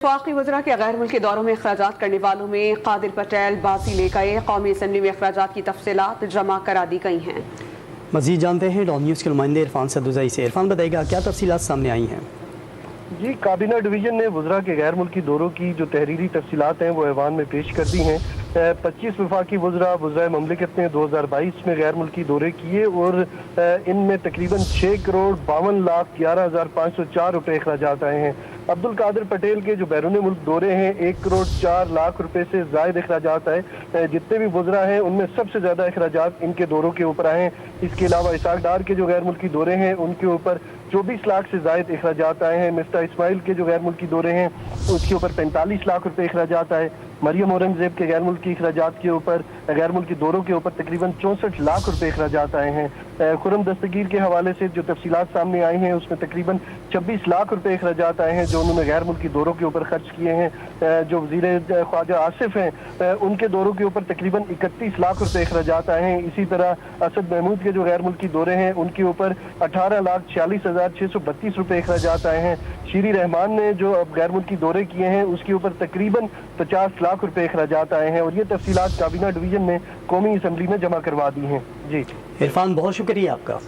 वफाकी वज़रा के गैर मुल्की दौरों में अखराजात करने वालों में कादिर पटेल बाजी ले गए। कौमी असम्बली में अखराजात की तफसीलात जमा करा दी गई हैं। मज़ीद जानते हैं डॉन न्यूज़ के नुमाइंदे इरफान सदुजाई से। इरफान बताइएगा क्या तफसीलात सामने आई हैं। जी, काबीना डिवीजन ने वज़रा के गैर मुल्की दौरों की जो तहरीरी तफसीलात हैं वो ऐवान में पेश कर दी हैं। 25 वफाकी वज़रा ममलिकत ने 2022 में गैर मुल्की दौरे किए और इनमें तकरीबन 6,52,11,504 रुपये अखराजात आए हैं। अब्दुल कादिर पटेल के जो बैरून मुल्क दौरे हैं 1,04,00,000 रुपये से ज़ायद अखराजात आए। जितने भी वज़रा हैं उनमें सबसे ज़्यादा अखराजात इनके दौरों के ऊपर आए हैं। इसके अलावा इसाक डार के जो गैर मुल्की दौरे हैं उनके ऊपर 24 लाख से ज़ायद अखराजात आए हैं। मिफ्ता इस्माइल के जो गैर मुल्की दौरे हैं उसके ऊपर 45 लाख रुपये अखराजात आए। मरियम औरंगज़ेब के गैर मुल्की अखराजात के ऊपर गैर मुल्की दौरों के ऊपर तकरीबन 64 लाख रुपये अखराजात आए हैं। खुर्रम दस्तगीर के हवाले से जो तफसीलात सामने आई हैं उसमें तकरीबन 26 लाख रुपये अखराजात आए हैं जो उन्होंने गैर मुल्की दौरों के ऊपर खर्च किए हैं। जो वज़ीर ख्वाजा आसिफ हैं उनके दौरों के ऊपर तकरीबन 31 लाख रुपये अखराजात आए हैं। इसी तरह असद महमूद के जो गैर मुल्की दौरे हैं उनके ऊपर 18,46,632 रुपये अखराजात आए हैं। शीरी रहमान ने जो अब गैर मुल्की दौरे किए हैं उसके ऊपर तकरीबन 50 लाख रुपये अखराजात आए हैं और ये तफसीलात काबीना डिवीजन ने कौमी असम्बली में जमा करवा दी हैं। जी इरफान, बहुत शुक्रिया आपका।